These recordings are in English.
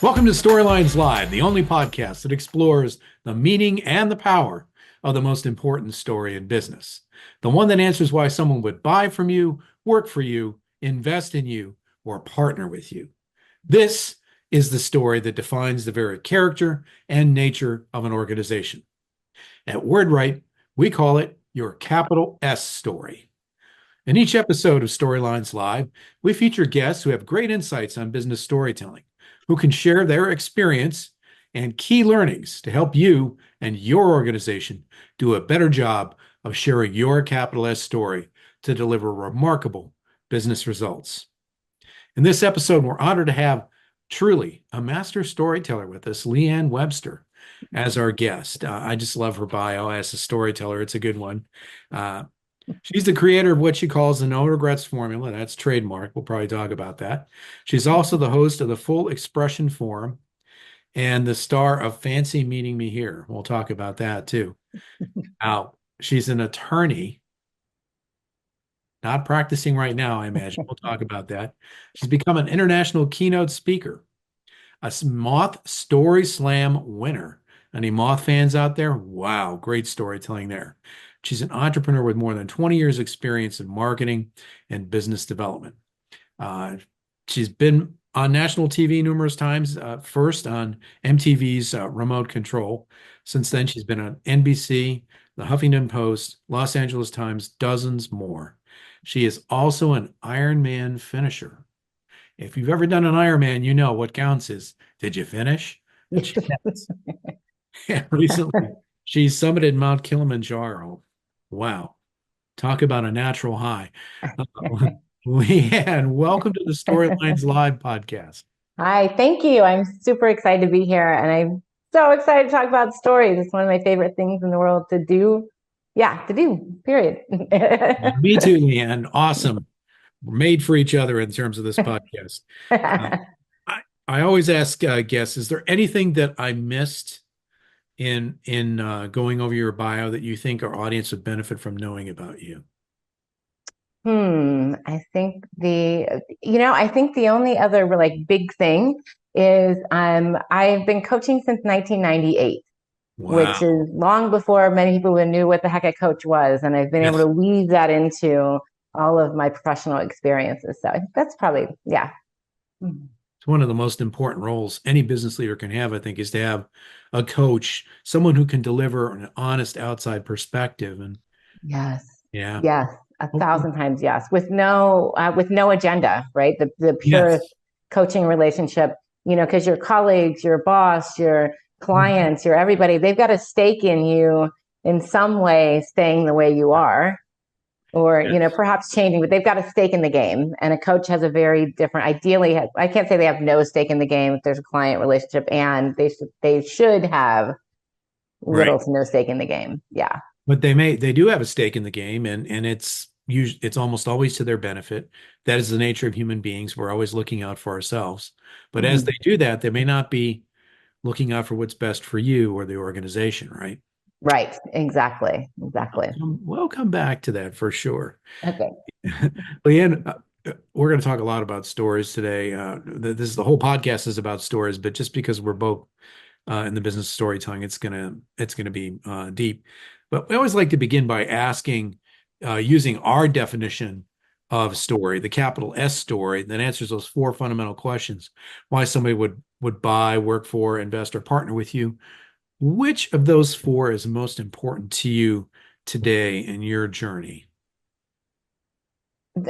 Welcome to Storylines Live, the only podcast that explores the meaning and the power of the most important story in business. The one that answers why someone would buy from you, work for you, invest in you, or partner with you. This is the story that defines the very character and nature of an organization. At WordWrite, we call it your capital S story. In each episode of Storylines Live, we feature guests who have great insights on business storytelling, who can share their experience and key learnings to help you and your organization do a better job of sharing your capital S story to deliver remarkable business results. In this episode, we're honored to have truly a master storyteller with us, LeeAnn Webster, as our guest. I just love her bio as a storyteller. It's a good one. She's the creator of what she calls the no regrets formula. That's trademark. We'll probably talk about that. She's also the host of the Full Expression Forum and the star of Fancy Meeting Me Here. We'll talk about that too. Now, she's an attorney, not practicing right now, I imagine. We'll talk about that. She's become an international keynote speaker, a Moth Story Slam winner. Any Moth fans out there? Wow, great storytelling there. She's an entrepreneur with more than 20 years experience in marketing and business development. She's been on national TV numerous times, first on MTV's Remote Control. Since then, she's been on NBC, the Huffington Post, Los Angeles Times, dozens more. She is also an Ironman finisher. If you've ever done an Ironman, you know what counts is, did you finish? And she has. And recently, she summited Mount Kilimanjaro. Wow. Talk about a natural high. LeeAnn, welcome to the Storylines Live podcast. Hi, thank you. I'm super excited to be here, and I'm so excited to talk about stories. It's one of my favorite things in the world to do. Yeah, to do, period. Me too, LeeAnn. Awesome. We're made for each other in terms of this podcast. I always ask guests, is there anything that I missed in going over your bio that you think our audience would benefit from knowing about you? I think the only other like big thing is I've been coaching since 1998, which Wow. is long before many people even knew what the heck a coach was, and I've been able Yes. to weave that into all of my professional experiences. So I think that's probably, yeah. It's one of the most important roles any business leader can have, I think, is to have a coach, someone who can deliver an honest outside perspective. And Yes. yeah. Yes. A Okay. thousand times yes. With no agenda, right? The purest Yes. coaching relationship, because your colleagues, your boss, your Mhm. clients, your everybody, they've got a stake in you in some way staying the way you are, or, Yes. perhaps changing, but they've got a stake in the game. And a coach has a very different, ideally, I can't say they have no stake in the game if there's a client relationship, and they should have Right. little to no stake in the game. Yeah. But they do have a stake in the game, and it's almost always to their benefit. That is the nature of human beings. We're always looking out for ourselves. But as they Mhm. do that, they may not be looking out for what's best for you or the organization, right? Right. Exactly. Exactly. We'll come back to that for sure. Okay. LeeAnn, we're going to talk a lot about stories today. The whole podcast is about stories, but just because we're both in the business of storytelling, it's gonna be deep. But we always like to begin by asking, using our definition of story, the capital S story, that answers those four fundamental questions: why somebody would buy, work for, invest, or partner with you. Which of those four is most important to you today in your journey?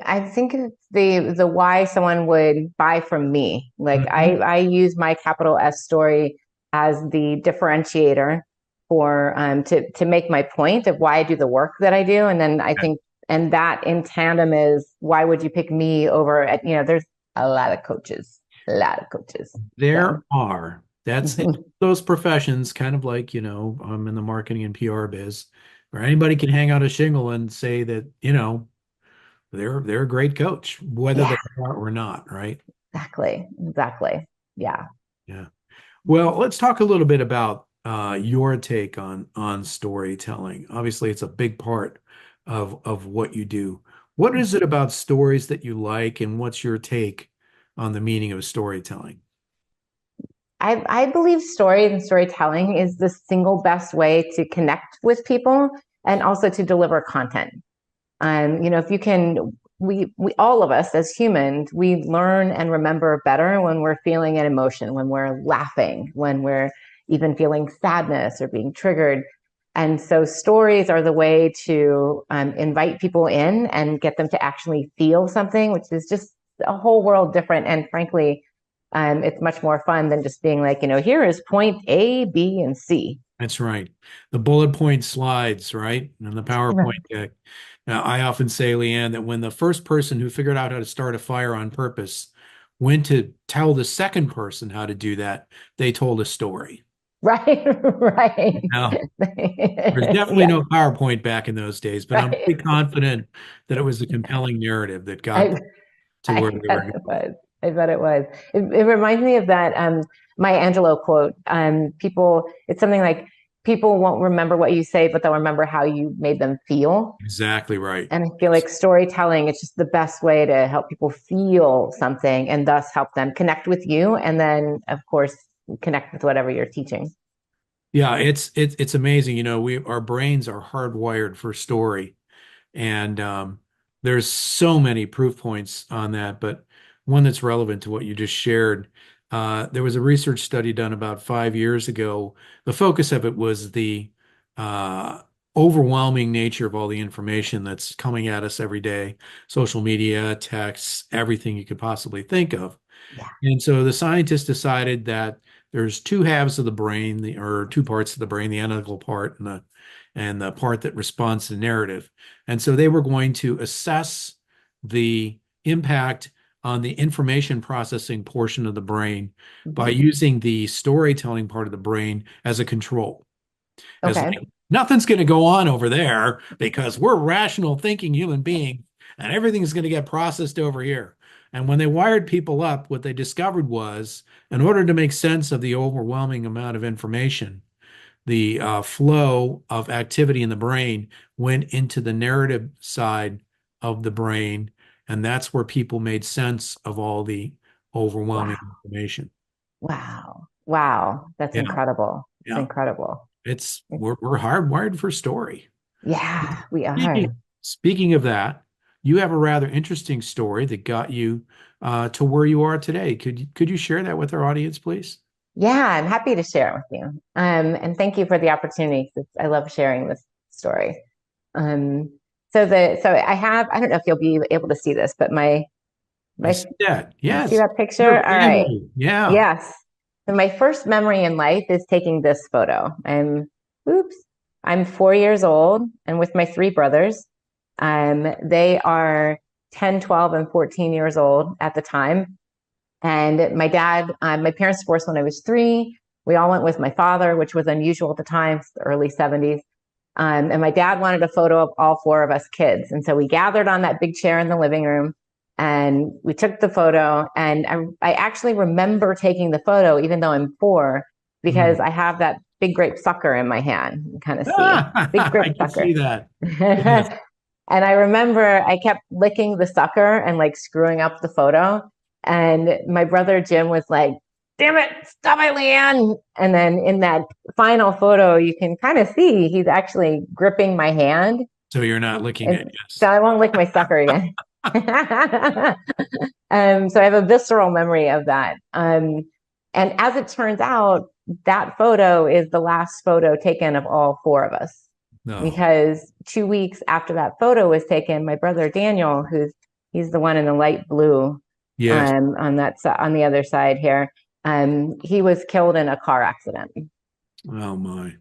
I think it's the why someone would buy from me. Like I Mhm. I use my capital S story as the differentiator for to make my point of why I do the work that I do. And then I think, and that in tandem is, why would you pick me over at, there's a lot of coaches, a lot of coaches. There So are. That's those professions, kind of like, I'm in the marketing and PR biz, where anybody can hang out a shingle and say that, they're a great coach, whether yeah, they are or not, right? exactly. Exactly. Yeah. Yeah. Well, let's talk a little bit about your take on storytelling. Obviously, it's a big part of what you do. What is it about stories that you like, and what's your take on the meaning of storytelling? I believe story and storytelling is the single best way to connect with people and also to deliver content. If you can, we all of us as humans, we learn and remember better when we're feeling an emotion, when we're laughing, when we're even feeling sadness or being triggered. And so stories are the way to invite people in and get them to actually feel something, which is just a whole world different. And frankly, it's much more fun than just being like, here is point A, B, and C. That's right. The bullet point slides, right? And the PowerPoint deck. Now, I often say, LeeAnn, that when the first person who figured out how to start a fire on purpose went to tell the second person how to do that, they told a story. Right, right. Now, there's definitely Yeah, no PowerPoint back in those days, but I'm right. pretty confident that it was a compelling narrative that got I, to where I they were bet it going. was. I bet it was. It reminds me of that Maya Angelou quote. It's something like, people won't remember what you say, but they'll remember how you made them feel. Exactly right. And I feel like storytelling is just the best way to help people feel something and thus help them connect with you. And then, of course, connect with whatever you're teaching. Yeah, it's amazing. We our brains are hardwired for story. And there's so many proof points on that, but one that's relevant to what you just shared. There was a research study done about 5 years ago. The focus of it was the uh, overwhelming nature of all the information that's coming at us every day, social media, texts, everything you could possibly think of. Yeah. And so the scientists decided that there's two halves of the brain, or two parts of the brain, the analytical part and the part that responds to narrative. And so they were going to assess the impact on the information processing portion of the brain by Mhm. using the storytelling part of the brain as a control. As Okay. like, nothing's going to go on over there because we're rational thinking human beings and everything's going to get processed over here. And when they wired people up, what they discovered was in order to make sense of the overwhelming amount of information, the flow of activity in the brain went into the narrative side of the brain. And that's where people made sense of all the overwhelming Wow. information. Wow. Wow. That's Yeah. incredible. It's Yeah. incredible. We're hardwired for story. Yeah, we are. Speaking of that, you have a rather interesting story that got you to where you are today. Could you share that with our audience, please? Yeah, I'm happy to share it with you. And thank you for the opportunity. 'Cause I love sharing this story. Um, so I don't know if you'll be able to see this, but I my see that. you see Yes. that Your picture? All right. family. Yeah. Yes. So my first memory in life is taking this photo. Oops, I'm 4 years old and with my three brothers. They are 10, 12, and 14 years old at the time. And my parents divorced when I was three. We all went with my father, which was unusual at the time, the early 70s. And my dad wanted a photo of all four of us kids. And so we gathered on that big chair in the living room and we took the photo. And I actually remember taking the photo, even though I'm four, because Mm. I have that big grape sucker in my hand. You can kind of see big grape I can sucker. see that. Yes. And I remember I kept licking the sucker and like screwing up the photo. And my brother Jim was like, damn it, stop it, LeeAnn. And then in that final photo, you can kind of see he's actually gripping my hand. So you're not looking And at so yes. I won't lick my sucker again. So I have a visceral memory of that. And as it turns out, that photo is the last photo taken of all four of us. No. Because 2 weeks after that photo was taken, my brother Daniel, he's the one in the light blue, Yes. on the other side here, he was killed in a car accident. Oh my.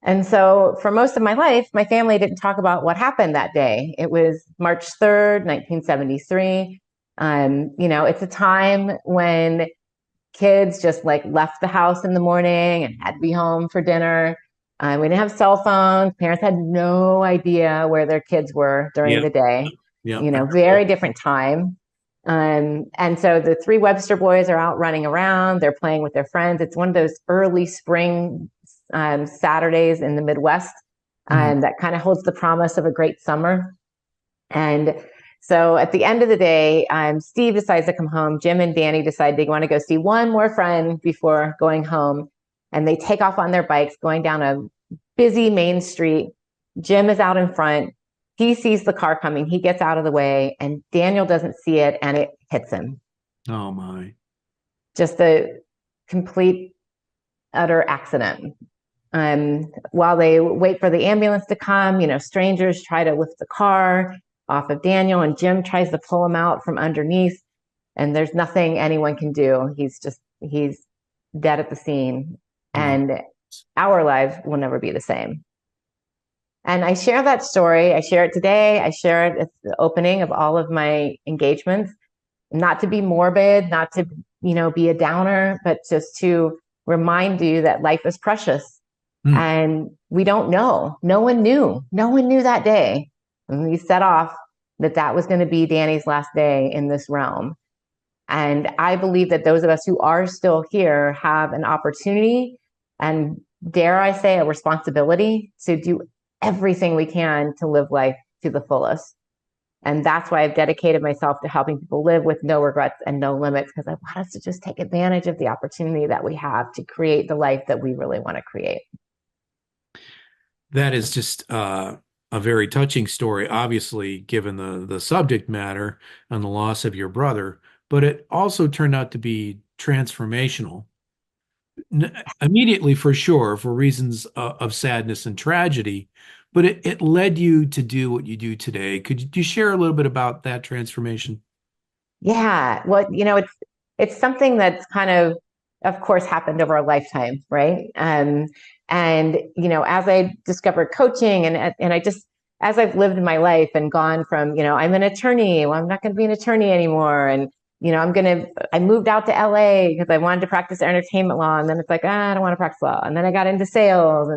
And so for most of my life, my family didn't talk about what happened that day. It was March 3rd, 1973. It's a time when kids just like left the house in the morning and had to be home for dinner. We didn't have cell phones. Parents had no idea where their kids were during Yep. the day. Yep. I Very remember. different time. And so the three Webster boys are out running around. They're playing with their friends. It's one of those early spring Saturdays in the Midwest Mhm. that kind of holds the promise of a great summer. And So at the end of the day, Steve decides to come home. Jim and Danny decide they want to go see one more friend before going home. And they take off on their bikes going down a busy main street. Jim is out in front. He sees the car coming. He gets out of the way, and Daniel doesn't see it, and it hits him. Oh my. Just a complete, utter accident. While they wait for the ambulance to come, strangers try to lift the car off of Daniel, and Jim tries to pull him out from underneath, and there's nothing anyone can do. He's dead at the scene, Oh, and our lives will never be the same. And I share that story. I share it today. I share it at the opening of all of my engagements, not to be morbid, not to, be a downer, but just to remind you that life is precious. hmm. And we don't know. No one knew. No one knew that day when we set off that was going to be Danny's last day in this realm. And I believe that those of us who are still here have an opportunity and, dare I say, a responsibility to do everything we can to live life to the fullest. And that's why I've dedicated myself to helping people live with no regrets and no limits, because I want us to just take advantage of the opportunity that we have to create the life that we really want to create. That is just a very touching story, obviously, given the subject matter and the loss of your brother, but it also turned out to be transformational. Immediately, for sure, for reasons of sadness and tragedy, but it led you to do what you do today. Could you share a little bit about that transformation? Yeah. Well, it's something that's kind of course, happened over a lifetime, right? And as I discovered coaching and I just as I've lived my life and gone from, I'm an attorney, well, I'm not going to be an attorney anymore, and I moved out to LA because I wanted to practice entertainment law, and then it's like, I don't want to practice law, and then I got into sales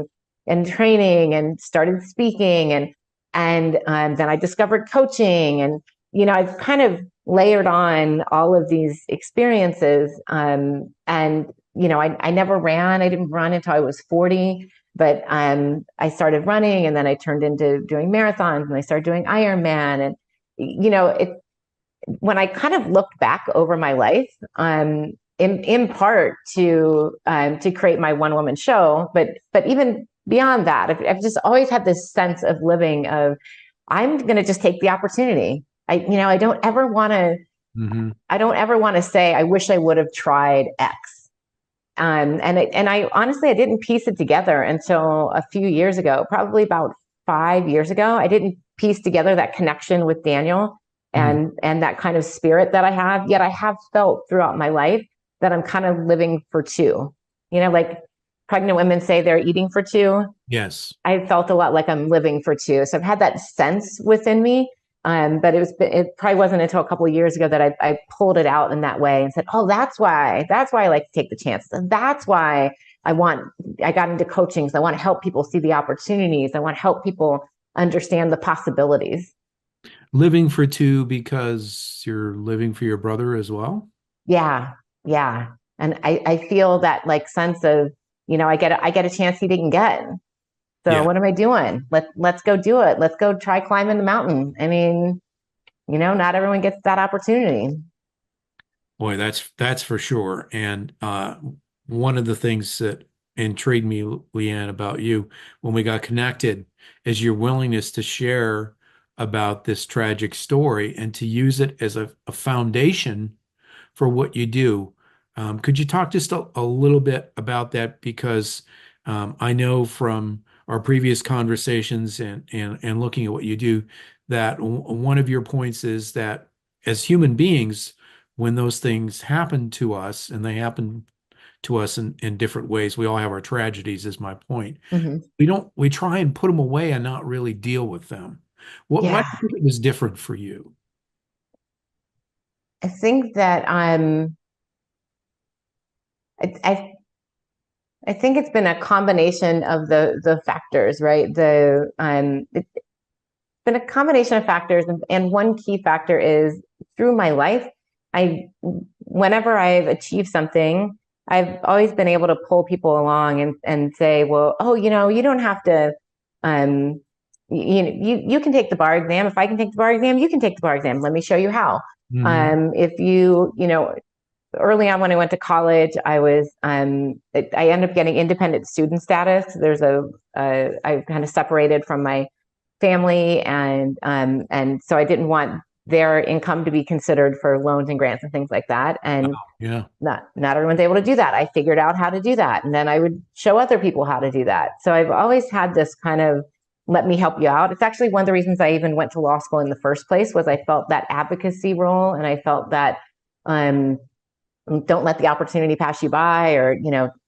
and training and started speaking, and then I discovered coaching, and I've kind of layered on all of these experiences. And, I never ran. I didn't run until I was 40, but I started running, and then I turned into doing marathons, and I started doing Ironman. And, when I kind of looked back over my life, in part to create my one woman show, but even beyond that, I've just always had this sense of living of, I'm going to just take the opportunity. I don't ever want to, Hmm. I don't ever want to say, I wish I would have tried X. And I honestly, I didn't piece it together until a few years ago, probably about 5 years ago. I didn't piece together that connection with Daniel and that kind of spirit that I have. Yet I have felt throughout my life that I'm kind of living for two. Like pregnant women say they're eating for two. Yes. I felt a lot like I'm living for two. So I've had that sense within me. But it probably wasn't until a couple of years ago that I pulled it out in that way and said, oh, that's why I like to take the chances. And that's why I got into coaching. So I want to help people see the opportunities. I want to help people understand the possibilities. Living for two because you're living for your brother as well? Yeah. Yeah. And I feel that like sense of, I get a chance he didn't get. So Yeah. what am I doing? Let's go do it. Let's go try climbing the mountain. I mean, not everyone gets that opportunity. Boy, that's for sure. And one of the things that intrigued me, LeeAnn, about you when we got connected is your willingness to share about this tragic story and to use it as a foundation for what you do. Could you talk just a little bit about that? Because I know from our previous conversations and looking at what you do, that one of your points is that as human beings, when those things happen to us, and they happen to us in different ways, we all have our tragedies, is my point. Mm-hmm. We try and put them away and not really deal with them. Why do Yeah, you think it was different for you? I think that I I think it's been a combination of the factors, right? It's been a combination of factors, and one key factor is through my life, I whenever I've achieved something, I've always been able to pull people along and say, well, oh, you don't have to, um, you can take the bar exam. If I can take the bar exam, you can take the bar exam. Let me show you how. Hmm. If early on when I went to college, I ended up getting independent student status. I kind of separated from my family, and so I didn't want their income to be considered for loans and grants and things like that. And Yeah. not everyone's able to do that. I figured out how to do that, and then I would show other people how to do that. So I've always had this kind of let me help you out. It's actually one of the reasons I even went to law school in the first place was I felt that advocacy role, and I felt that um, don't let the opportunity pass you by, or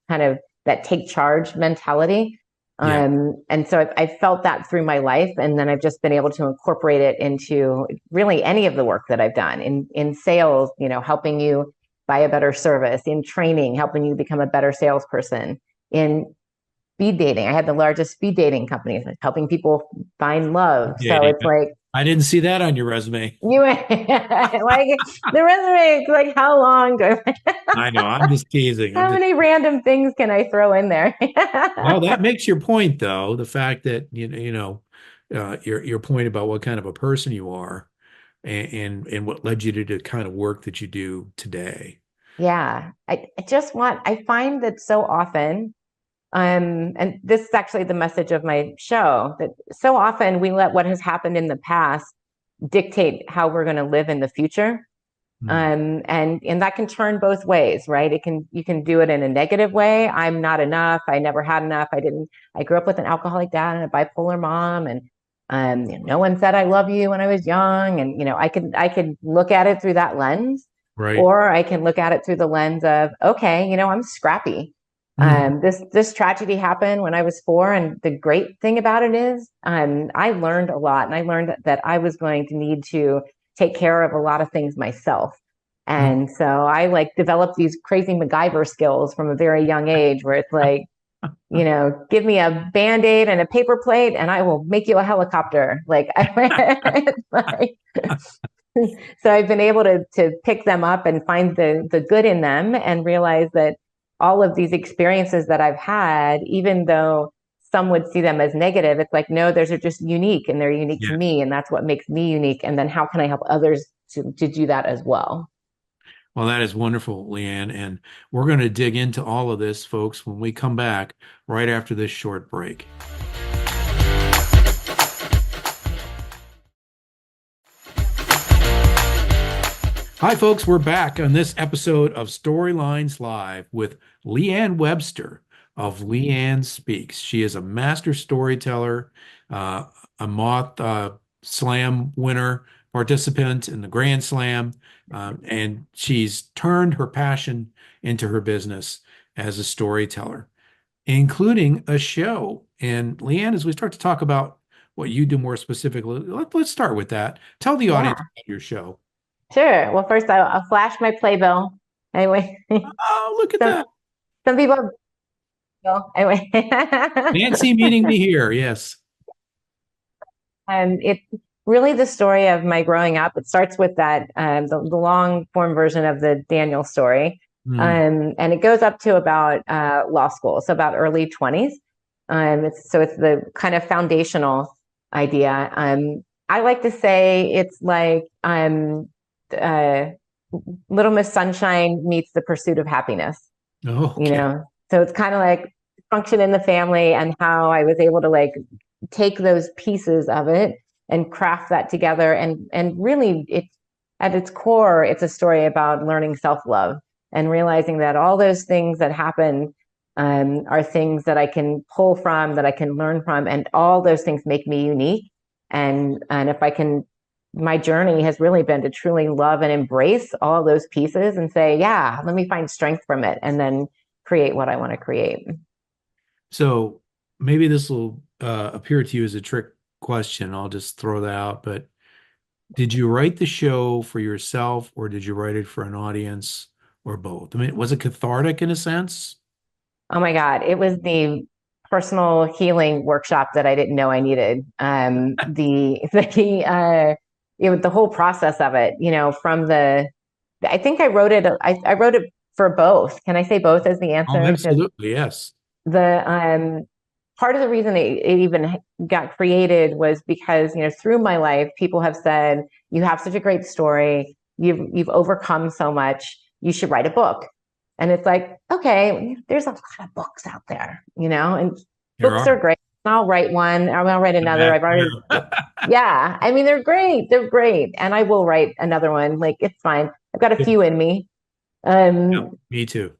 kind of that take charge mentality. Yeah. And so I felt that through my life, and then I've just been able to incorporate it into really any of the work that I've done in sales, helping you buy a better service, in training, helping you become a better salesperson, in speed dating. I had the largest speed dating company, helping people find love. So Dating. it's like I didn't see that on your resume. you like the resume. It's like how long do I I know. I'm just teasing. I'm how just. many random things can I throw in there? Well, that makes your point, though. The fact that your point about what kind of a person you are, and what led you to the kind of work that you do today. Yeah, I find that so often, and this is actually the message of my show, that so often we let what has happened in the past dictate how we're going to live in the future. Hmm. And that can turn both ways, right? You can do it in a negative way. I'm not enough. I never had enough. I grew up with an alcoholic dad and a bipolar mom, and no one said I love you when I was young. And I could look at it through that lens, Right. or I can look at it through the lens of, okay, I'm scrappy. Mhm. This tragedy happened when I was 4, and the great thing about it is, I learned a lot, and I learned that I was going to need to take care of a lot of things myself. Mhm. And so I like developed these crazy MacGyver skills from a very young age where it's like, give me a band-aid and a paper plate and I will make you a helicopter. Like, it's like so I've been able to pick them up and find the good in them and realize that all of these experiences that I've had, even though some would see them as negative, it's like, no, those are just unique and they're unique to Yeah. me. And that's what makes me unique. And then how can I help others to do that as well? Well, that is wonderful, LeeAnn. And we're going to dig into all of this, folks, when we come back right after this short break. Hi, folks. We're back on this episode of Storylines Live with LeeAnn Webster of LeeAnn Speaks. She is a master storyteller, uh, a Moth Slam winner, participant in the Grand Slam, and she's turned her passion into her business as a storyteller, including a show. And LeeAnn, as we start to talk about what you do more specifically, let's start with that. Tell the audience Yeah, about your show. sure. Well, first I'll flash my playbill. Anyway, Oh, look at some that. some people anyway. Nancy meeting me here. Yes. It's really the story of my growing up. It starts with that the long form version of the Daniel story, Hmm. and it goes up to about law school, so about early 20s. It's the kind of foundational idea. I like to say it's like uh, Little Miss Sunshine meets the pursuit of happiness. you Okay. know so it's kind of like function in the family, and how I was able to like take those pieces of it and craft that together, and really it's at its core, it's a story about learning self-love and realizing that all those things that happen are things that I can pull from, that I can learn from, and all those things make me unique. And if I can, my journey has really been to truly love and embrace all those pieces and say, yeah, let me find strength from it, and then create what I want to create. So maybe this will appear to you as a trick question. I'll just throw that out. But did you write the show for yourself or did you write it for an audience or both? I mean, was it cathartic in a sense? Oh my God, it was the personal healing workshop that I didn't know I needed. The whole process of it, from I think I wrote it. I wrote it for both. Can I say both as the Oh, answer? Because absolutely. Yes. the part of the reason it even got created was because, through my life, people have said, you have such a great story. You've overcome so much. You should write a book. And it's like, okay, there's a lot of books out there, and There books are are. great. I'll write one. I'll write another. I've already, Yeah. yeah. I mean, they're great. They're great. And I will write another one. Like, it's fine. I've got a few in me. Yeah, Um, me too.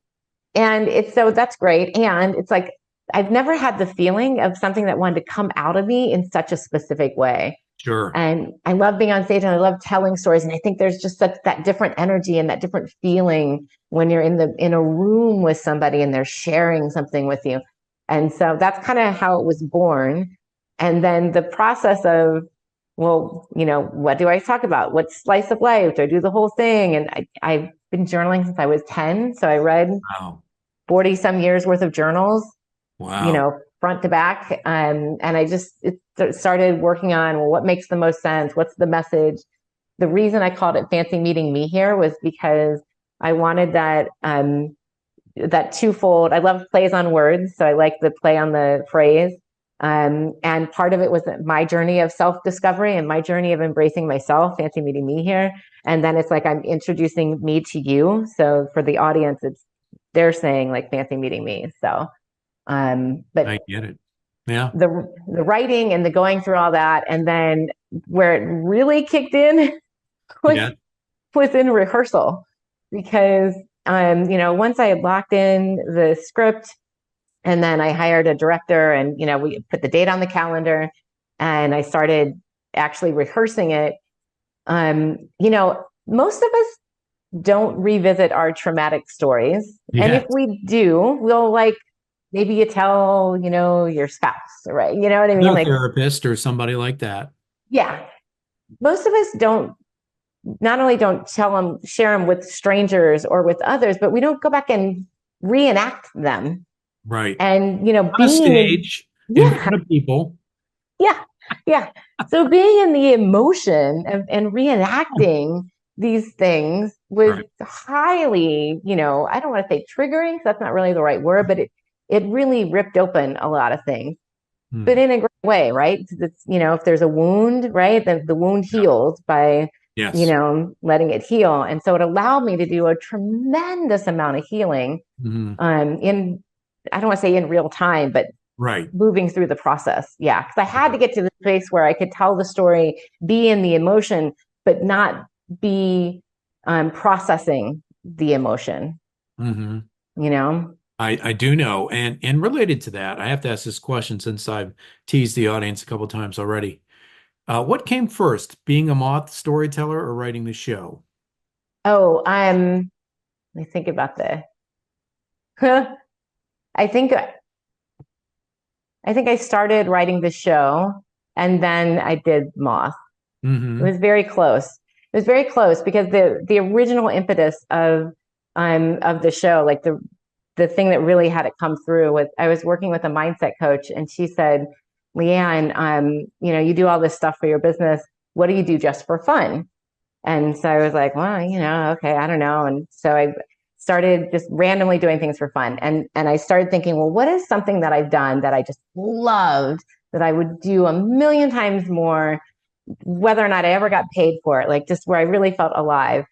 and it's so that's great. And it's like, I've never had the feeling of something that wanted to come out of me in such a specific way. Sure. And I love being on stage and I love telling stories. And I think there's just such that different energy and that different feeling when you're in a room with somebody and they're sharing something with you. And so that's kind of how it was born. And then the process of, well, what do I talk about? What slice of life? Do I do the whole thing? And I've been journaling since I was 10. So I read Wow. 40 some years worth of journals, Wow. front to back. And it started working on, well, what makes the most sense? What's the message? The reason I called it Fancy Meeting Me here was because I wanted that twofold. I love plays on words. So I like the play on the phrase. And part of it was my journey of self-discovery and my journey of embracing myself, fancy meeting me here. And then it's like I'm introducing me to you. So for the audience, they're saying like fancy meeting me. So but I get it. Yeah. the writing and the going through all that, and then where it really kicked in was Yeah. was in rehearsal, because once I had locked in the script, and then I hired a director, and we put the date on the calendar, and I started actually rehearsing it. Most of us don't revisit our traumatic stories, and if Yes. we do, we'll like maybe you tell your spouse, right? You know what I mean? No Like, therapist or somebody like that. yeah, most of us don't, not only don't share them with strangers or with others, but we don't go back and reenact them. Right. And On a being in, stage in yeah, front of people. yeah, yeah. So being in the emotion and reenacting these things was Right. highly, I don't want to say triggering, 'cause that's not really the right word, but it really ripped open a lot of things, but Hmm. in a great way, right? 'Cause it's, if there's a wound, right, the wound Yeah. heals by, Yes. letting it heal. And so it allowed me to do a tremendous amount of healing, Hmm. in, I don't want to say in real time, but Right. moving through the process. Yeah. Because I had to Right. get to the place where I could tell the story, be in the emotion, but not be processing the emotion, Hmm. you know? I do know. And related to that, I have to ask this question since I've teased the audience a couple times already. What came first, being a moth storyteller or writing the show? Oh, let me think about the, I think, I think I started writing the show and then I did Moth. It Hmm. was very close. It was very close because the original impetus of the show, like the thing that really had it come through was I was working with a mindset coach, and she said, "LeeAnn, you do all this stuff for your business. What do you do just for fun?" And so I was like, well, okay, I don't know. And so I started just randomly doing things for fun. And I started thinking, well, what is something that I've done that I just loved that I would do a million times more, whether or not I ever got paid for it, like just where I really felt alive.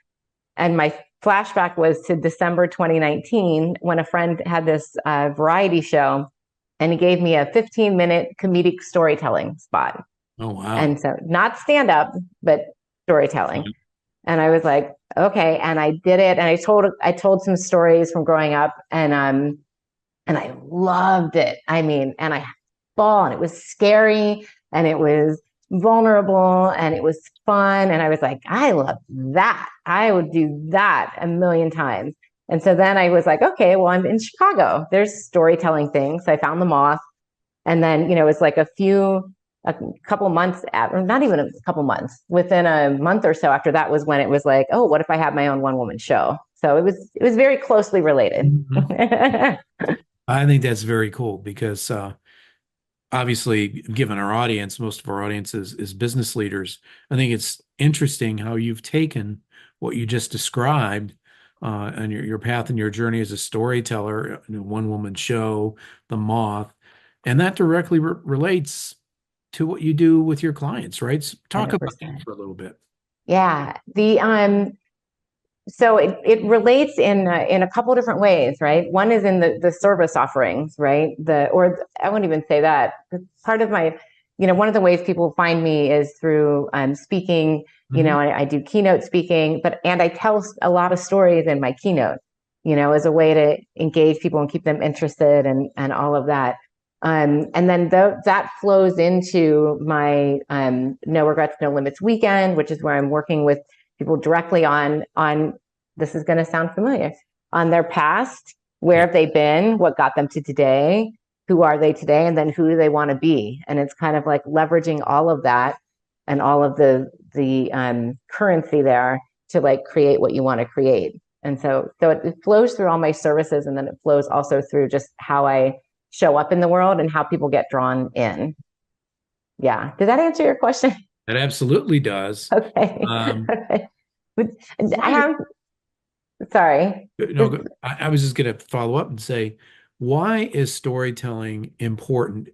And my flashback was to December 2019 when a friend had this variety show, and he gave me a 15-minute comedic storytelling spot. Oh, wow. And so not stand up, but storytelling. And I was like, okay. And I did it. And I told some stories from growing up, and I loved it. I mean, and I had ball, and it was scary, and it was vulnerable, and it was fun. And I was like, I love that. I would do that a million times. And so then I was like, okay, well, I'm in Chicago. There's storytelling things. So I found the Moth. And then, it was like a couple months or not even a couple months, within a month or so after that was when it was like, oh, what if I had my own one woman show? So it was very closely related. Mhm. I think that's very cool because obviously, given our audience, most of our audience is business leaders. I think it's interesting how you've taken what you just described and your path and your journey as a storyteller, one woman show, The Moth, And that directly relates to what you do with your clients, right? So talk about that 100%. for a little bit. Yeah. So it relates in a couple different ways, right? One is in the service offerings, right? Or I wouldn't even say that. Part of my, one of the ways people find me is through speaking. Hmm. I do keynote speaking, and I tell a lot of stories in my keynote, as a way to engage people and keep them interested and all of that. And then that flows into my No Regrets, No Limits weekend, which is where I'm working with people directly on this is going to sound familiar, on their past. Where Yeah. have they been? What got them to today? Who are they today? And then who do they want to be? And it's kind of like leveraging all of that and all of the currency there to like create what you want to create. And so it flows through all my services, and then it flows also through just how I show up in the world and how people get drawn in. Yeah. Did that answer your question? That absolutely does. Okay. Um, Okay. But I why have, sorry. no, I was just going to follow up and say, why is storytelling important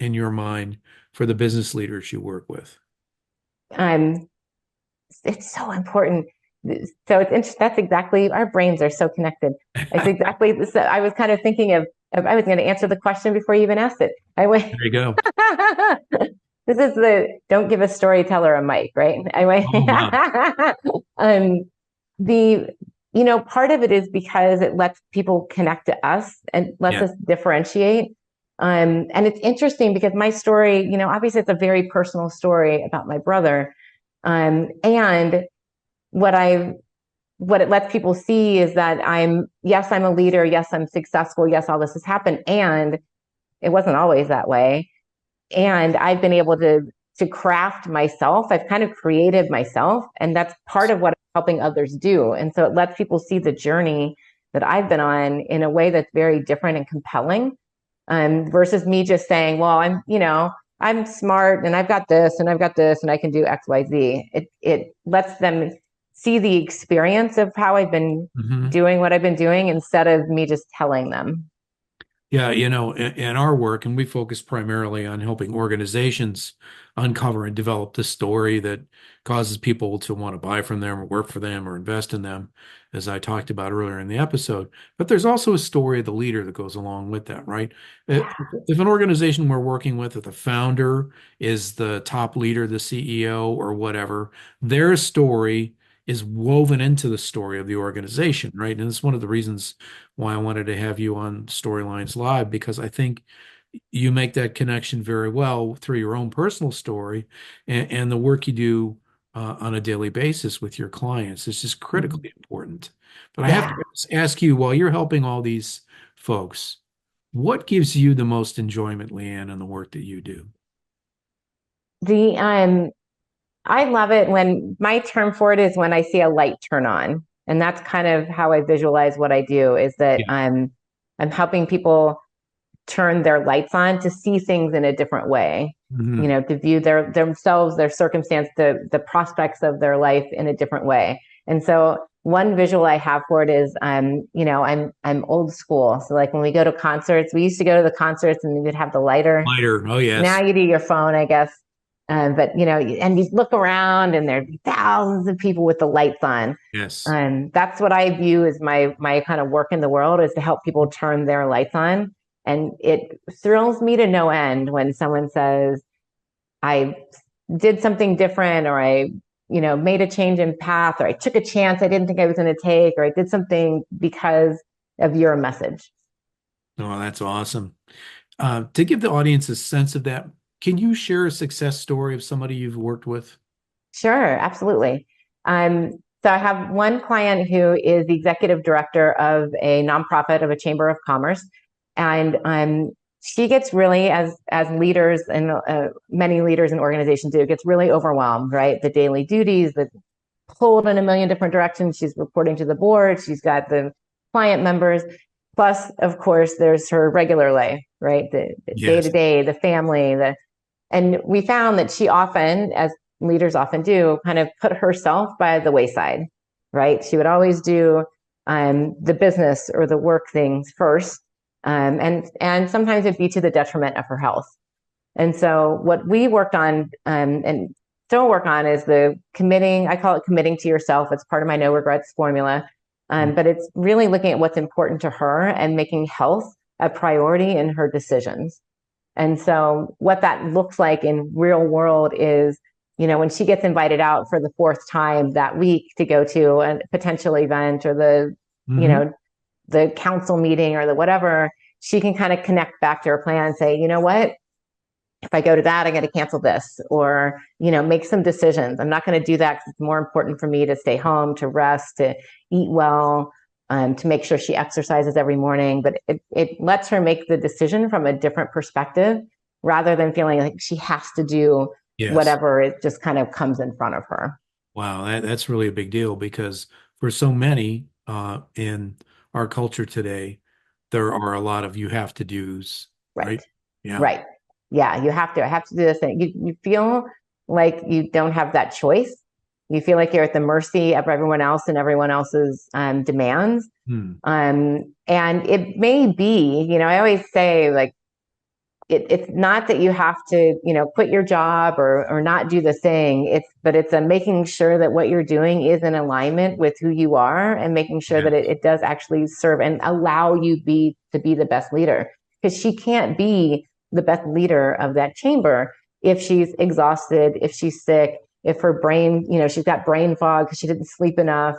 in your mind for the business leaders you work with? Um, it's so important. So it's interesting. That's exactly, our brains are so connected. It's There exactly, so I was kind of thinking of I was going to answer the question before you even asked it. I went, you go. this is the don't give a storyteller a mic, right? I went, Oh my. um, the, part of it is because it lets people connect to us and lets Yeah. us differentiate. And it's interesting because my story, obviously it's a very personal story about my brother. And what I what it lets people see is that yes, I'm a leader. Yes, I'm successful. Yes, all this has happened. And it wasn't always that way. And I've been able to craft myself. I've kind of created myself. And that's part of what I'm helping others do. And so it lets people see the journey that I've been on in a way that's very different and compelling, versus me just saying, well, I'm smart and I've got this and I've got this and I can do X, Y, Z. It lets them see the experience of how I've been Hmm. doing what I've been doing instead of me just telling them. Yeah, in our work, and we focus primarily on helping organizations uncover and develop the story that causes people to want to buy from them or work for them or invest in them, as I talked about earlier in the episode. But there's also a story of the leader that goes along with that, right? If an organization we're working with, if the founder is the top leader, the CEO or whatever, their story is woven into the story of the organization, right? And it's one of the reasons why I wanted to have you on Storylines Live, because I think you make that connection very well through your own personal story and the work you do on a daily basis with your clients. It's just critically important. But I have Yeah. to ask you, while you're helping all these folks, what gives you the most enjoyment, LeeAnn, in the work that you do? The I love it when my term for it is when I see a light turn on. And that's kind of how I visualize what I do, is that Yeah. I'm helping people turn their lights on to see things in a different way, Hmm. to view themselves, their circumstance, the prospects of their life in a different way. And so one visual I have for it is I'm old school. So like when we go to concerts, we used to go to the concerts and you'd have the lighter. Lighter. Oh, Now yes. you do your phone, I guess. But and you look around and there'd be thousands of people with the lights on. Yes. And that's what I view as my kind of work in the world, is to help people turn their lights on. And it thrills me to no end when someone says, I did something different, or I, made a change in path, or I took a chance I didn't think I was going to take, or I did something because of your message. Oh, that's awesome. To give the audience a sense of that, can you share a success story of somebody you've worked with? Sure, absolutely. So I have one client who is the executive director of a nonprofit of a chamber of commerce, and she gets really, as leaders and many leaders in organizations do, gets really overwhelmed. Right, the daily duties, the pulled in a million different directions. She's reporting to the board. She's got the client members. Plus, of course, there's her regular life, right? The day to Yes. day, the family, and we found that she often, as leaders often do, kind of put herself by the wayside, right? She would always do the business or the work things first. And sometimes it'd be to the detriment of her health. And so what we worked on and still work on is the committing. I call it committing to yourself. It's part of my no regrets formula. But it's really looking at what's important to her and making health a priority in her decisions. And so what that looks like in real world is, when she gets invited out for the fourth time that week to go to a potential event or the council meeting or the whatever, she can kind of connect back to her plan and say, you know what? If I go to that, I got to cancel this, or, make some decisions. I'm not going to do that because it's more important for me to stay home, to rest, to eat well, to make sure she exercises every morning. But it lets her make the decision from a different perspective rather than feeling like she has to do Yes. whatever it just kind of comes in front of her. Wow, that's really a big deal because for so many in our culture today, there are a lot of you have to do's, Right. right? Yeah. Right. Yeah. I have to do this thing. You feel like you don't have that choice. You feel like you're at the mercy of everyone else and everyone else's demands. Hmm. And it may be, I always say, like, it's not that you have to, quit your job or not do the thing. But it's a making sure that what you're doing is in alignment with who you are, and making sure Yeah. that it does actually serve and allow you to be the best leader. Because she can't be the best leader of that chamber if she's exhausted, if she's sick, if her brain, she's got brain fog because she didn't sleep enough.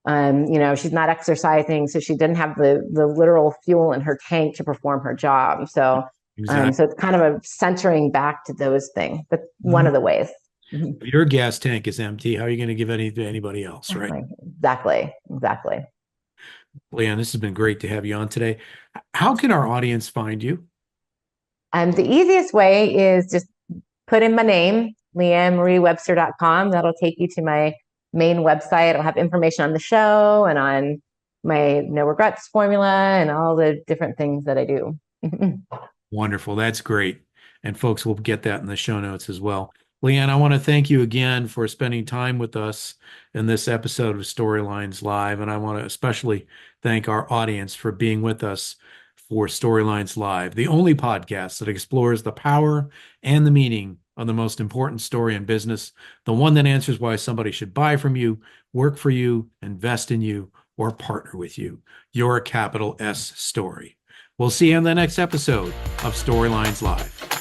She's not exercising, so she didn't have the literal fuel in her tank to perform her job. So Exactly. it's kind of a centering back to those things. That's one Mhm. of the ways. Mhm. If your gas tank is empty, how are you going to give any to anybody else, right? Exactly. Exactly. Exactly. LeeAnn, this has been great to have you on today. How can our audience find you? And the easiest way is just put in my name, LeeAnnMarieWebster.com. That'll take you to my main website. It'll have information on the show and on my no regrets formula and all the different things that I do. Wonderful. That's great. And folks, we'll get that in the show notes as well. LeeAnn, I want to thank you again for spending time with us in this episode of Storylines Live. And I want to especially thank our audience for being with us for Storylines Live, the only podcast that explores the power and the meaning of the most important story in business, the one that answers why somebody should buy from you, work for you, invest in you, or partner with you. Your capital S story. We'll see you in the next episode of Storylines Live.